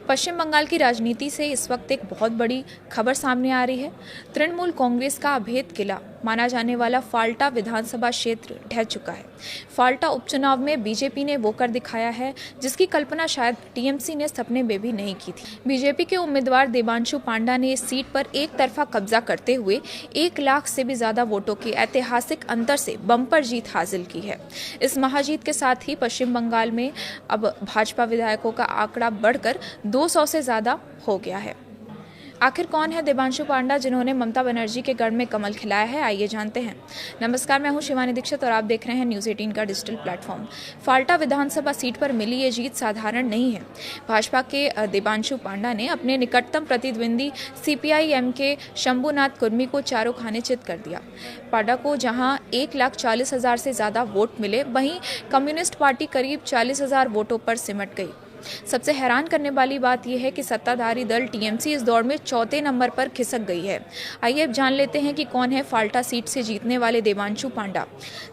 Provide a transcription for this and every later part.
पश्चिम बंगाल की राजनीति से इस वक्त एक बहुत बड़ी खबर सामने आ रही है। तृणमूल कांग्रेस का अभेद किला माना जाने वाला फाल्टा विधानसभा क्षेत्र ढह चुका है। फाल्टा उपचुनाव में बीजेपी ने वो कर दिखाया है जिसकी कल्पना शायद टीएमसी ने सपने में भी नहीं की थी। बीजेपी के उम्मीदवार देबांशु पांडा ने इस सीट पर एक तरफा कब्जा करते हुए 1 लाख से भी ज्यादा वोटों के ऐतिहासिक अंतर से बम्पर जीत हासिल की है। इस महाजीत के साथ ही पश्चिम बंगाल में अब भाजपा विधायकों का आंकड़ा बढ़कर 200 से ज्यादा हो गया है। आखिर कौन है देबांशु पांडा जिन्होंने ममता बनर्जी के गढ़ में कमल खिलाया है, आइए जानते हैं। नमस्कार, मैं हूं शिवानी दीक्षित और आप देख रहे हैं न्यूज़ 18 का डिजिटल प्लेटफॉर्म। फाल्टा विधानसभा सीट पर मिली ये जीत साधारण नहीं है। भाजपा के देबांशु पांडा ने अपने निकटतम प्रतिद्वंदी सीपीआई-एम के शंभुनाथ कुर्मी को चारों खाने चित कर दिया। पांडा को जहां 1,40,000 से ज्यादा वोट मिले, वहीं कम्युनिस्ट पार्टी करीब 40,000 वोटों पर सिमट गई। सबसे हैरान करने वाली बात यह है कि सत्ताधारी दल टीएमसी इस दौड़ में चौथे नंबर पर खिसक गई है। आइए अब जान लेते हैं कि कौन है फाल्टा सीट से जीतने वाले देबांशु पांडा।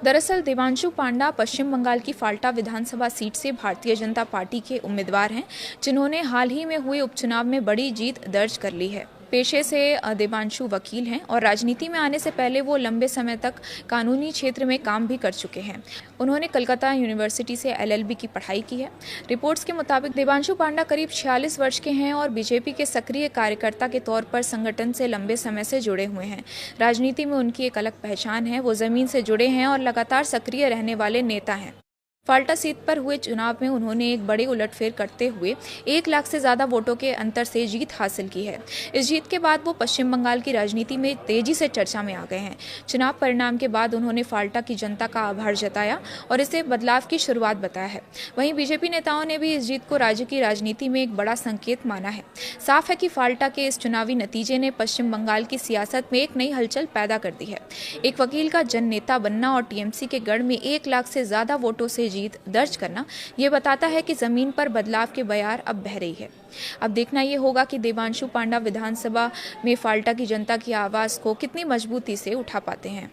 दरअसल देबांशु पांडा पश्चिम बंगाल की फाल्टा विधानसभा सीट से भारतीय जनता पार्टी के उम्मीदवार हैं, जिन्होंने हाल ही में हुए उपचुनाव में बड़ी जीत दर्ज कर ली है। पेशे से देबांशु वकील हैं और राजनीति में आने से पहले वो लंबे समय तक कानूनी क्षेत्र में काम भी कर चुके हैं। उन्होंने कलकत्ता यूनिवर्सिटी से एलएलबी की पढ़ाई की है। रिपोर्ट्स के मुताबिक देबांशु पांडा करीब 46 वर्ष के हैं और बीजेपी के सक्रिय कार्यकर्ता के तौर पर संगठन से लंबे समय से जुड़े हुए हैं। राजनीति में उनकी एक अलग पहचान है, वो जमीन से जुड़े हैं और लगातार सक्रिय रहने वाले नेता हैं। फाल्टा सीट पर हुए चुनाव में उन्होंने एक बड़ी उलटफेर करते हुए 1 लाख से ज्यादा वोटों के अंतर से जीत हासिल की है। इस जीत के बाद वो पश्चिम बंगाल की राजनीति में तेजी से चर्चा में आ गए हैं। चुनाव परिणाम के बाद उन्होंने फाल्टा की जनता का आभार जताया और इसे बदलाव की शुरुआत बताया है। वहीं बीजेपी नेताओं ने भी इस जीत को राज्य की राजनीति में एक बड़ा संकेत माना है। साफ है कि फाल्टा के इस चुनावी नतीजे ने पश्चिम बंगाल की सियासत में एक नई हलचल पैदा कर दी है। एक वकील का जन नेता बनना और टीएमसी के गढ़ में 1 लाख से ज्यादा वोटों से जीत दर्ज करना, ये बताता है कि जमीन पर बदलाव की बयार अब बह रही है। अब देखना ये होगा कि देबांशु पांडा विधानसभा में फाल्टा की जनता की आवाज को कितनी मजबूती से उठा पाते हैं।